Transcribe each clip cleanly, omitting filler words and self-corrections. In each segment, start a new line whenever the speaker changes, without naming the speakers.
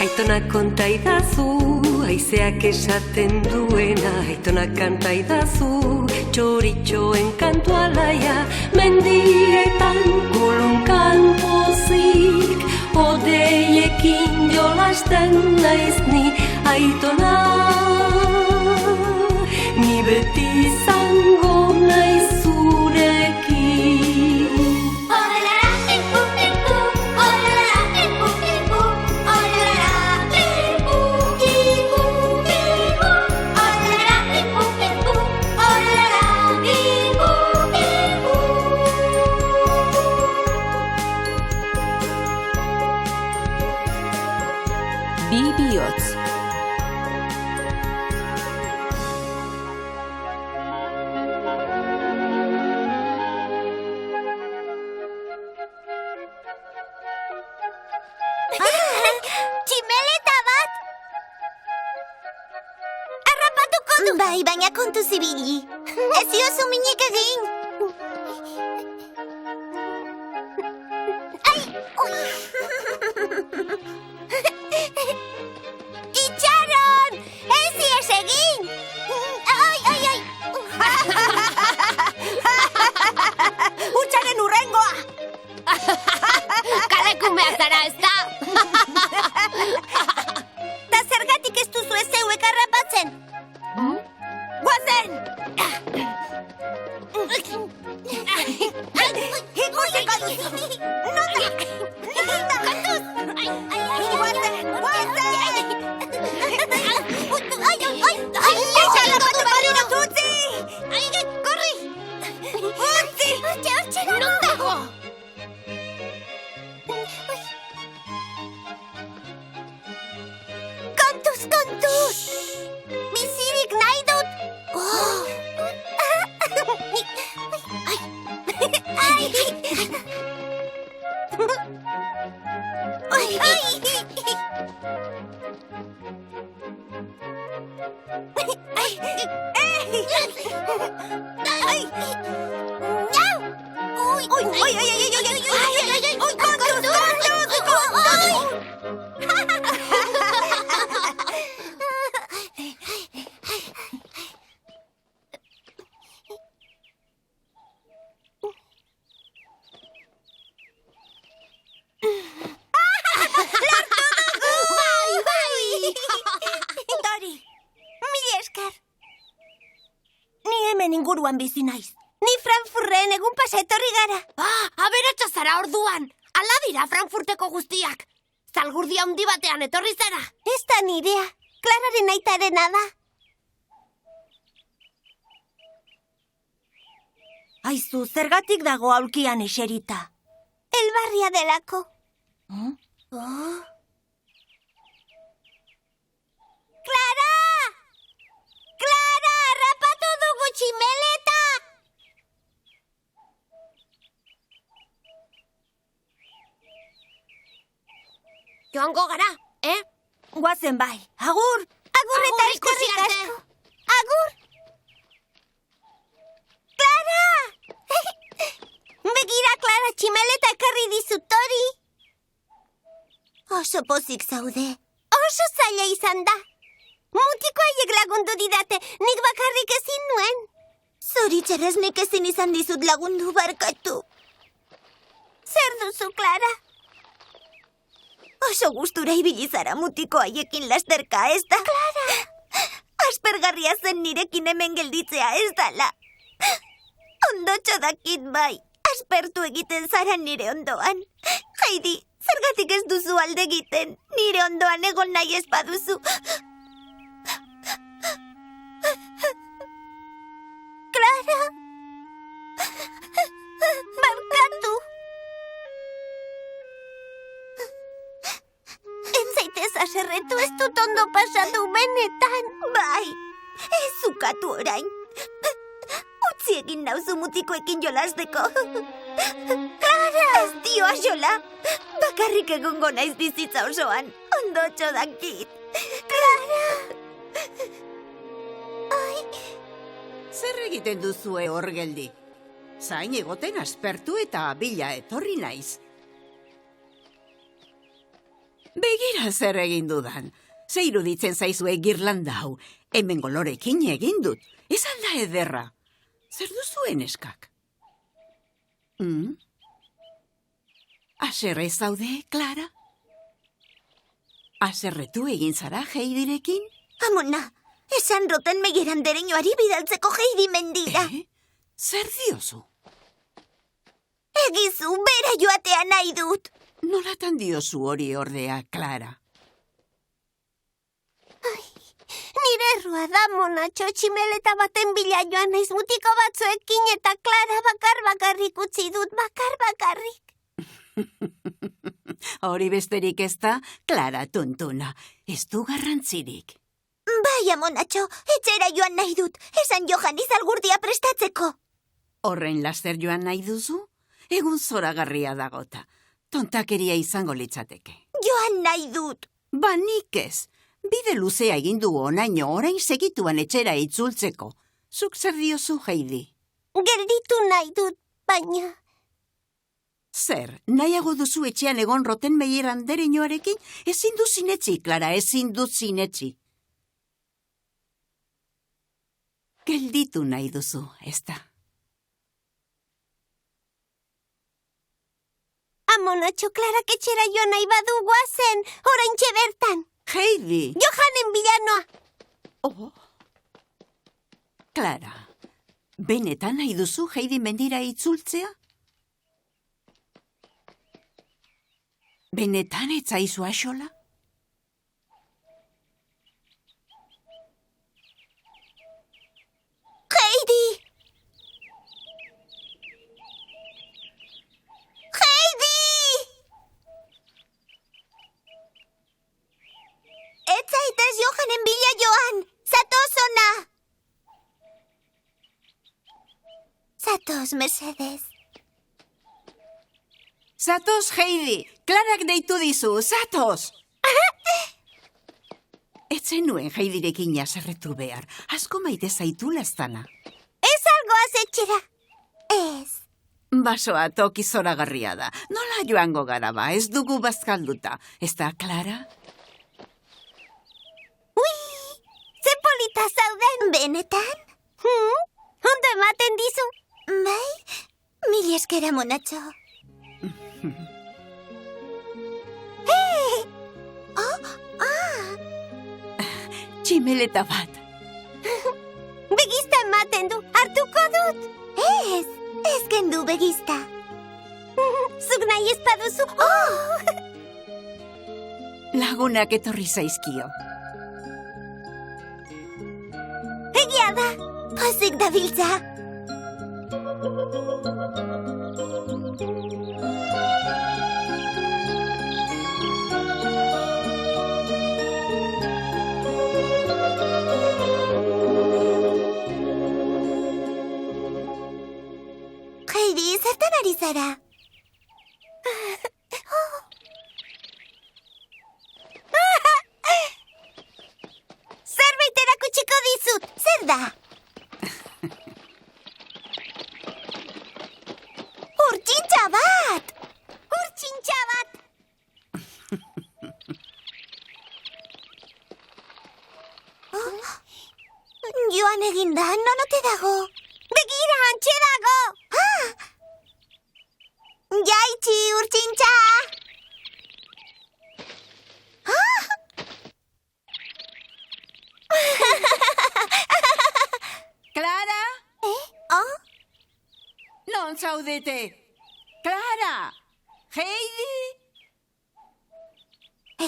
Aitonak konta idazu, haizeak esaten duena. Aitonak kanta idazu, txoritxoen kantu alaia. Mendietan kulunkan pozik, odeiekin jolasten naiz ni. Aitona, ni beti izango naiz zurekin. Bi bihotz.
Tximeleta bat! Harrapatuko du! Bai, baina kontuz ibili. Ez diozu minik egin. Ai! Ui! Itxaron! Ez dies egin! Ai, ai, ai!
Hutsaren urrengoa!
Kalekumea zara, ez da? Ta zergatik ez duzu ez zeuek harrapatzen?
Guazen! Ikusiko duzu! Nota! Nota!
Kontuz!
Guazen! Guazen!
Harrapatu balira!
Utzi!
Korri!
Utzi!
Hortxe non dago? Kontuz, kontuz! Bizirik nahi dut!
Dori, mila esker. Ni hemen inguruan bizi naiz.
Ni Frankfurten egun pasa etorri gara.
Aberatsa zara orduan. Ala dira Frankfurteko guztiak. Zalgurdi handi batean etorri zara.
Ez da nirea. Klararen aitarena da.
Aizu, zergatik dago aulkian eserita?
Elbarria delako. Clara! Clara, harrapatu dugu tximeleta!
Joango gara,
Guazen bai. Agur!
Agur eta
Agur, ikusi
eskerrik
arte.
asko. Agur! Clara! Begira, Clara, tximeleta ekarri dizut hori. Oso pozik zaude. Oso zaila izan da. Mutiko haiek lagundu didate, nik bakarrik ezin nuen. Zoritxarrez nik ezin izan dizut lagundu barkatu. Zer duzu, Clara?
Oso gustura ibili zara mutiko haiekin lasterka, ez da?
Clara!
Aspergarria zen nirekin hemen gelditzea, ez dala. Ondotxo dakit bai. Aspertu egiten zara nire ondoan. Heidi, zergatik ez duzu alde egiten? Nire ondoan egon nahi ez baduzu.
Clara! Barkatu! haserretu, ez dut ondo pasatu benetan.
Bai, ez ukatu orain. Utzi egin nauzu mutikoekin jolasteko. Clara! Ez dio axola. Bakarrik egongo naiz bizitza osoan. Ondotxo dakit. Clara!
Zer egiten duzue hor geldi? Zain egoten aspertu eta bila etorri naiz. Begira zer egin dudan. Ze iruditzen zaizue girlanda hau. Hemen golorekin egin dut. Ez alda ederra. Zer duzuen eskak? Haserre zaude, Clara? Haserretu egin zara Heidirekin?
Amona, esan roten megerandereñoari bidaltzeko Heidi mendira.
Zer diozu?
Egizu, bera joatea nahi dut.
Nolatan diozu hori ordea, Clara?
Nire errua da, monatxo, tximeleta baten bila joan naiz mutiko batzuekin eta Clara bakarrik utzi dut, bakarrik.
Hori besterik ez da, Clara tuntuna. Ez du garrantzirik.
Bai, amonatxo, etxera joan nahi dut. Esan Johani zalgurdia prestatzeko.
Horren laster joan nahi duzu? Egun zoragarria dagota. Tontakeria izango litzateke.
Joan nahi dut.
Ba nik ez. Bide luzea egin du onaino orain segituan etxera itzultzeko. Zuk zer diozu, Heidi?
Gelditu nahi dut, baina...
Zer, nahiago duzu etxean egon roten meierandereñoarekin? Ezin du zinetzi, Clara, ezin du zinetzi. Gelditu nahi duzu, ez da?
Amonatxo, Clara etxera joan nahi badu guazen, oraintxe bertan.
Heidi!
Johanen bilanoa.
Oh. Clara, benetan nahi duzu Heidi mendira itzultzea? Benetan ez zaizu axola?
Heidi! Heidi! Ez zaitez Johanen bila joan! Zatoz ona! Zatoz, mesedez.
Zatoz, Heidi! Klarak deitu dizu, zatoz! Ez zenuen Heidirekin haserretu behar. Asko maite zaitu laztana.
Ez algoaz etxera.
Ez.
Basoa toki zoragarria da. Nola joango gara ba, ez dugu bazkalduta. Ez da, Clara?
Ui, ze polita zauden.
Benetan?
Ondo ematen dizu.
Bai, mil esker amonatxo.
Tximeleta bat.
Begizta ematen du, hartuko dut.
Ez kendu begizta.
Zuk nahi ez baduzu.
Lagunak etorri zaizkio.
Egia da.
Pozik dabiltza. Heidi, zertan ari zara?
Zerbait erakutsiko dizut.
Zer da? Urtsintxa bat!
Urtsintxa bat.
Joan eginda, non ote dago?
Begira, hantxe dago.
Jaitsi, urtsintxa!
Clara?
Oh?
Non zaudete? Clara! Heidi?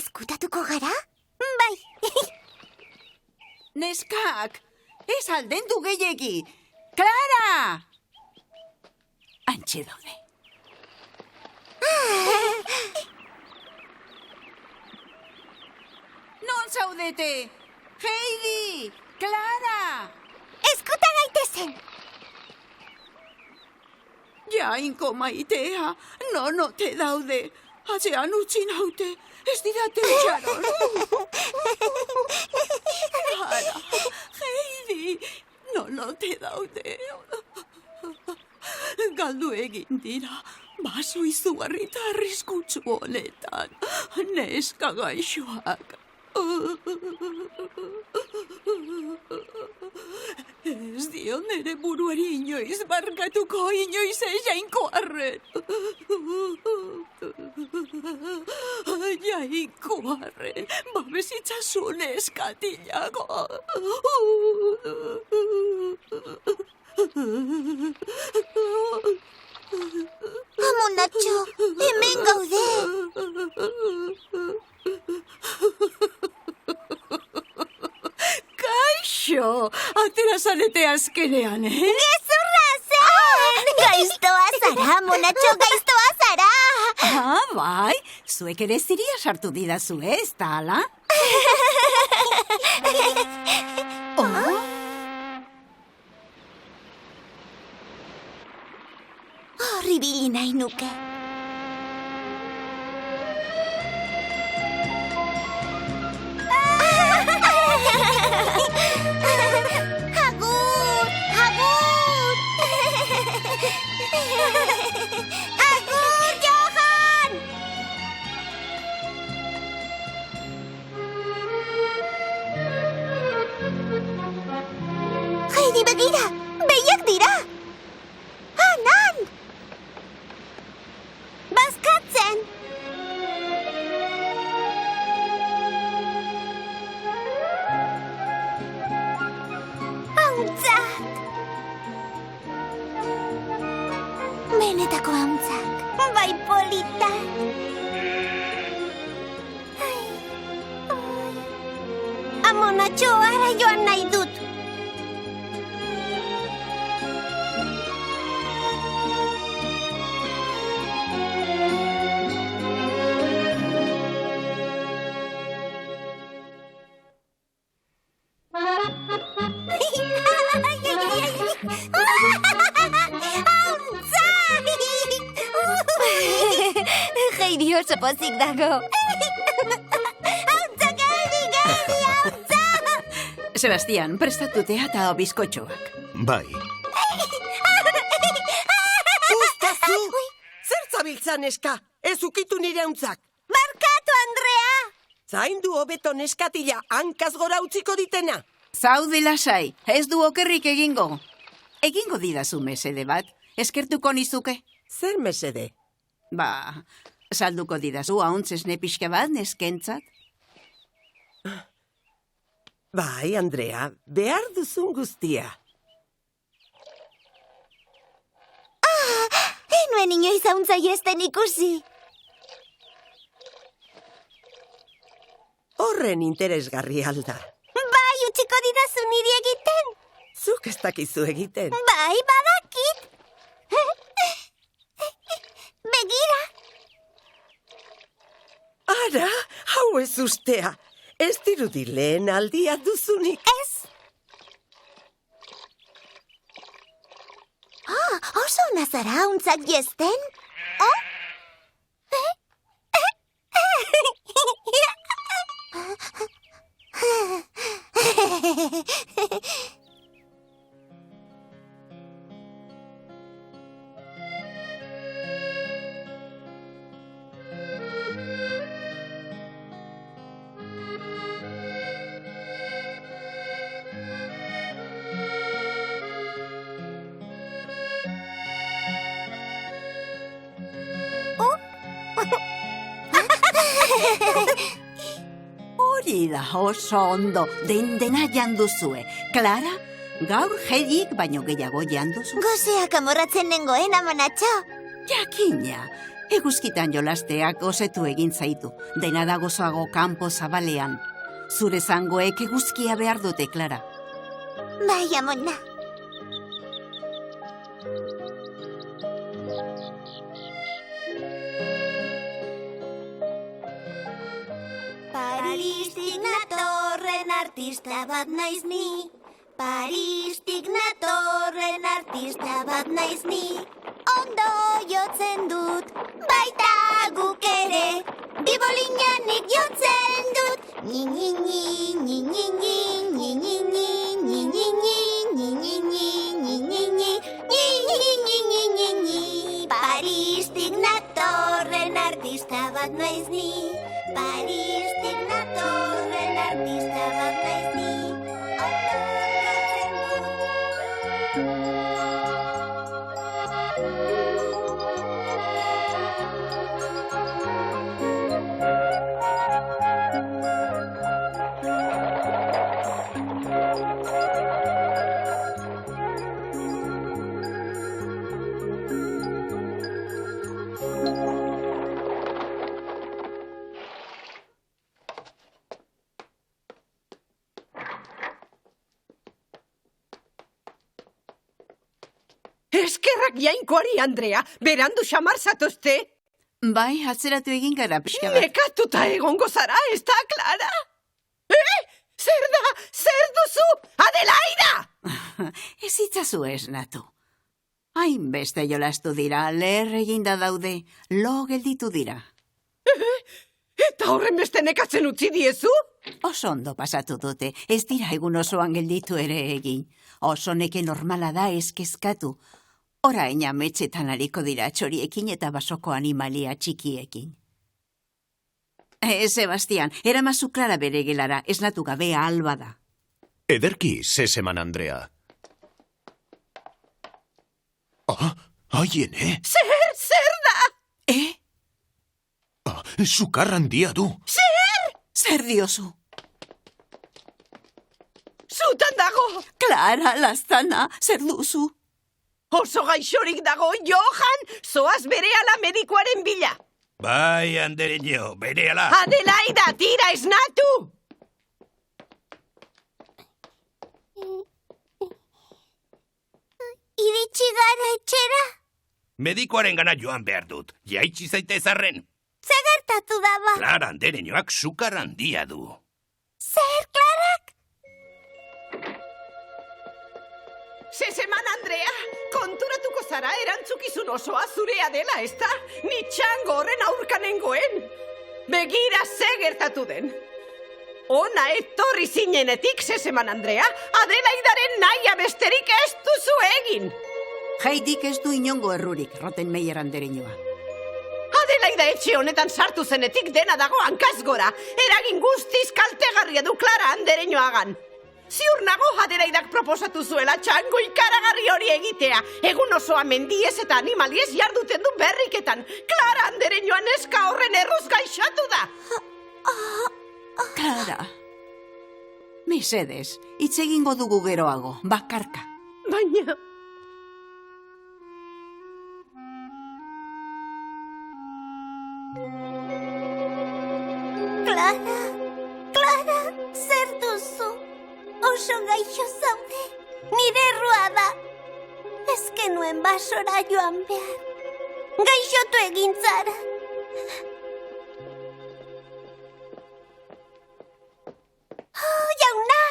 Ezkutatuko gara?
Bai.
Neskak! Ez aldendu gehiegi! Clara! Antxe daude. zaudete? Heidi! Clara!
Eskuta gaitezen!
Jainko maitea, nonote daude. Atzean utzi naute, ez didate utxaron. Clara, Heidi, nonote daude. Galdu egin dira, baso izugarri eta arriskutsu honetan. Neska gaixoak. Ez dio nere buruari inoiz barkatuko, inoiz Jainkoarren. Jainkoarren, babesitzazu neskatilago.
Amonatxo, hemen gaude!
Kaixo, atera zarete azkenean,
Gezurra zen! Gaiztoa zara, Amonatxo, gaiztoa zara!
Ah, bai, zuek ere ziria sartu didazu, ez da, ala?
Horribili nahi nuke. Agur! Agur! Agur, Johan! Heidi, begira! Behiak dira! Hanan! Bazkatzen! Hauntzak! Benetako hauntzak. Bai politak. Amonatxo, ara joan nahi dut.
Heidi oso pozik dago.
Hauntzak, geldi, hauntzak!
Sebastian, prestatute eta bizkotxoak.
Bai,
Uztazu! Zer zabiltza, neska? Ez ukitu nire hauntzak.
Barkatu, Andrea!
Zaindu hobeto neskatila hankaz gora utziko ditena.
Zaude lasai, ez du okerrik egingo. Egingo didazu mesede bat, eskertuko nizuke.
Zer mesede?
Ba, salduko didazu hauntz esne pixka bat neskentzat.
Bai, Andrea, behar duzun guztia.
Enuen inoiz hauntza jesten ikusi.
Horren interesgarri alda.
Bai, utziko didazu niri egiten.
Zuk ez dakizu egiten.
Bai, badakit. Begira.
Ara, hau ez ustea. Ez dirudi lehen aldia duzunik.
Ez. Oso ona zara hauntzak jesten? Oh?
Hori da oso ondo, dena janduzue. Clara, gaur Heidik baino gehiago janduzu.
Gozeak amorratzen nengoen, Amonatxo.
Jakina, eguzkitan jolasteak osetu egin zaitu. Dena da gozoago kanpo zabalean. Zure zangoek eguzkia behar dute, Clara.
Bai, Amona. Paristik nator. artista bat naiz ni. Paristik natorren artista bat naiz ni. Ondo jotzen dut, baita guk ere. Bibolinanik jotzen dut. Ni ni ni ni ni ni ni ni ni ni ni ni ni ni ni ni ni ni ni. Paristik natorren artista bat naiz ni. Paristik natorren artista bat naiz ni.
Eskerrak jainkoari, Andrea, berandu xamar zatozte.
Bai, atzeratu egin gara pixka bat.
Nekatuta egongo zara, ez da, Clara? Zer da? Zer duzu? Adelaida!
Ez itzazu esnatu. Hainbeste jolastu dira, leher eginda daude, lo gelditu dira.
Eta horren beste nekatzen utzi diezu?
Oso ondo pasatu dute, ez dira egun osoan gelditu ere egin. Oso neke normala da eskezkatu. Orain ametsetan ariko dira txoriekin eta basoko animalia txikiekin. Sebastian, eramazu Clara bere gelara, esnatu gabea alba da.
Ederki, zeseman Andrea. Haien,
Zer da?
Sukar handia du.
Zer diozu?
Zutan dago!
Clara, lastana, zer duzu?
Oso gaixorik dago, Johan! Zoaz berehala medikuaren bila!
Bai, Andereño, berehala.
Adelaida, tira esnatu!
Iritsi gara etxera?
Medikoaren gana joan behar dut. Jaitsi zaite ezarren.
Zer gertatu daba?
Clara Andereñoak sukar handia du.
Zer, Klarak?
Zezeman, Andrea, konturatuko zara erantzukizun osoa zurea dela, ezta? Ni txango horren aurkanengoen. Begira ze gertatu den. Ona etorri zinenetik, Zezeman, Andrea, Adelaidaren nahia besterik ez duzu egin.
Jaidik ez du inongo errurik, Rottenmeier Andereñoa.
Adelaida etxe honetan sartu zenetik dena dago hankaz gora. Eragin guztiz kaltegarria du Clara Andereñoagan. Ziur nago Adelaidak proposatu zuela txango ikaragarri hori egitea. Egun osoa mendiez eta animaliez jarduten du berriketan. Clara Andereñoa neska horren erruz gaixatu da.
Clara, mesedez, hitz egingo dugu geroago, bakarka.
Baina...
Clara, zer duzu? Oso gaixo zaude. Nire errua da. Ez genuen basora joan behar. Gaixotu egin zara. Jauna!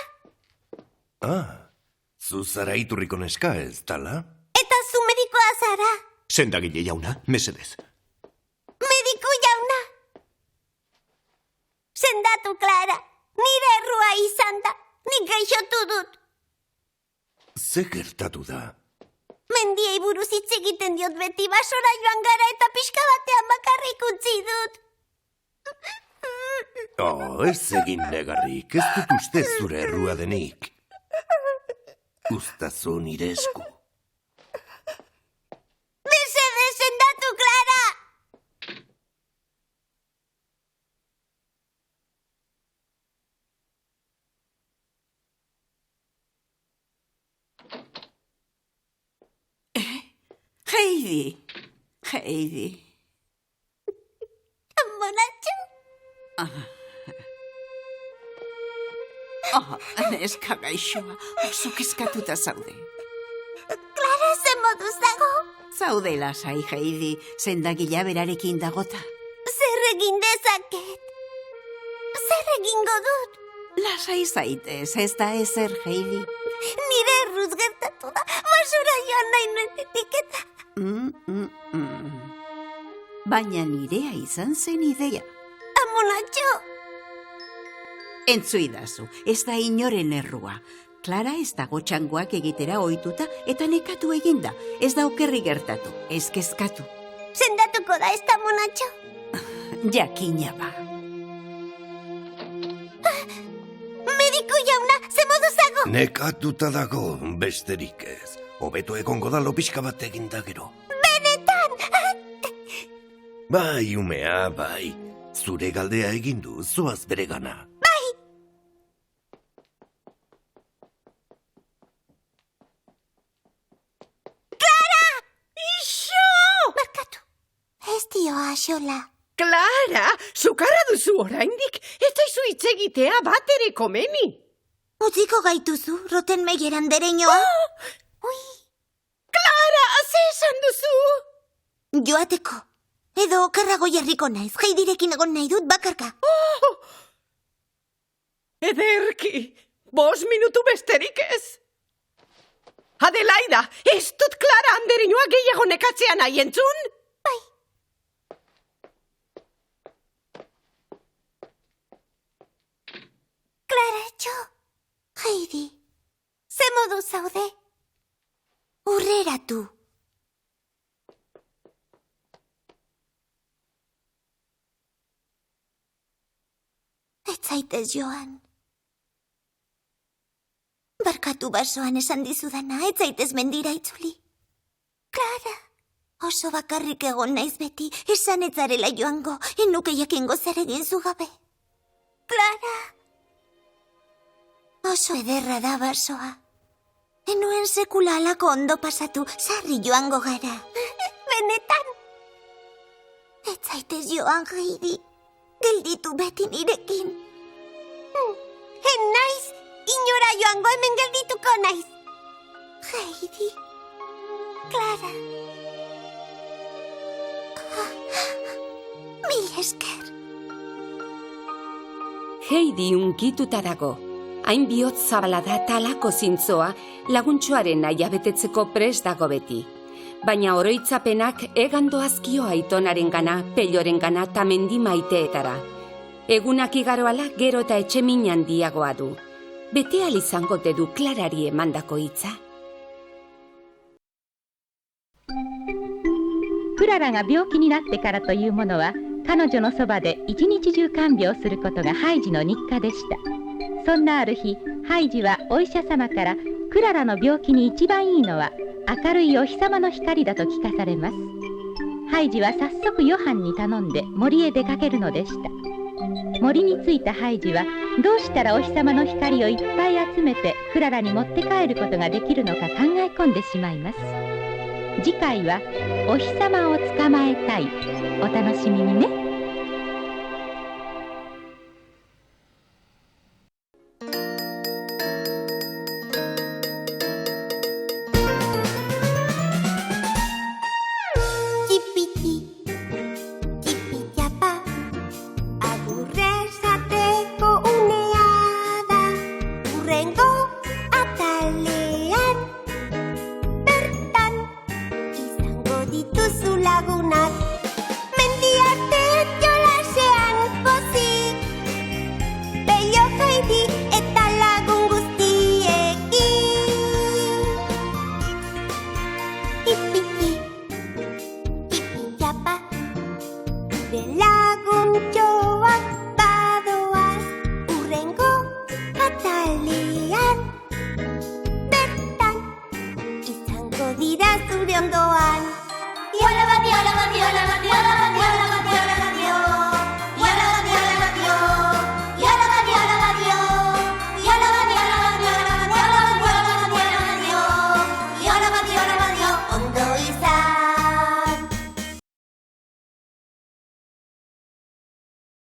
Zu zara iturriko neska ez dala?
Eta zu medikoa zara.
Sendagile jauna, mesedez.
Mediku jauna! Sendatu, Clara. Nire errua izan da. Nik gaixotu dut.
Ze gertatu da?
Mendiei buruz hitz egiten diot beti, basora joan gara eta pixka batean bakarrik utzi dut.
Ez egin negarrik, ez dut uste zure errua denik. Uztazu nire esku.
Mesedez, sendatu, Clara!
Heidi.
Bonatxo?
Neska gaixoa, oso kezkatuta zaude.
Clara, ze moduz dago?
Zaude lasai, Heidi, sendagila berarekin dagota.
Zer egin dezaket? Zer egingo dut?
Lasai zaitez, ez da ezer, Heidi.
Nire erruz gertatu da, basura joan nahi nuenetik eta...
Baina nirea izan zen idea.
Amonatxo!
Entzuidazu, ez da inoren errua. Klara ez dago txangoak egitera ohituta eta nekatu eginda. Ez da okerri gertatu, ez kezkatu.
Sendatuko da ez da, Amonatxo?
Jakina ba.
Mediku jauna, ze moduzago?
Nekatuta dago, besterik ez. Hobeto egongo da lopixka bat eginda gero.
Benetan!
Bai, umea, bai. Zure galdea egin du, zoaz beregana.
Barkatu, ez dio axola.
Clara, sukarra duzu oraindik, ez daizu hitz egitea bat ere komeni.
Utziko gaituzu, Rottenmeier andereñoa? Ui,
Clara, ze esan duzu?
joateko. Edo okerrago jarriko naiz, Heidirekin egon nahi dut bakarka.
Ederki, 5 minutu besterik ez. Adelaida, ez dut Clara andereñoa gehiago nekatzea nahi entzun?
Bai. Claratxo, Heidi, ze modu zaude? Urreratu. Ez zaitez joan. Barkatu basoan esan dizudana, ez zaitez mendira itzuli. Clara, oso bakarrik egon naiz beti, esan ez zarela joango, enuke jakingo zer egin zu gabe. Clara, oso ederra da basoa. Enuen sekula alako ondo pasatu, sarri joango gara. Benetan. Ez zaitez joan, Heidi. Gelditu beti nirekin. Naiz, inora joango hemen geldituko naiz. Heidi, Clara. Mil esker.
Heidi unkituta dago. Hain bihotz zabala da talako zintzoa laguntxoaren naia betetzeko prest dago beti. Baina oroitzapenak egando azkio aitonaren gana, pelloren gana eta mendi maiteetara. Egunak igaroala gero eta etxemin handiagoa du. Bete izango te du Clarari emandako hitza.
クララが病気になってからというものは彼女のそばで一日中看病することがハイジの日課でした。そんなある日、ハイジはお医者様からクララの病気に一番いいのは明るいお日様の光だと聞かされます。ハイジは早速ヨハンに頼んで森へ出かけるのでした。森に着いたハイジはどうしたらお日様の光をいっぱい集めてクララに持って帰ることができるのか考え込んでしまいます。次回はお日様を捕まえたい。お楽しみにね。
Dira zure ondoan. Diola bat, diola bat, diola bat, diola bat, diola bat,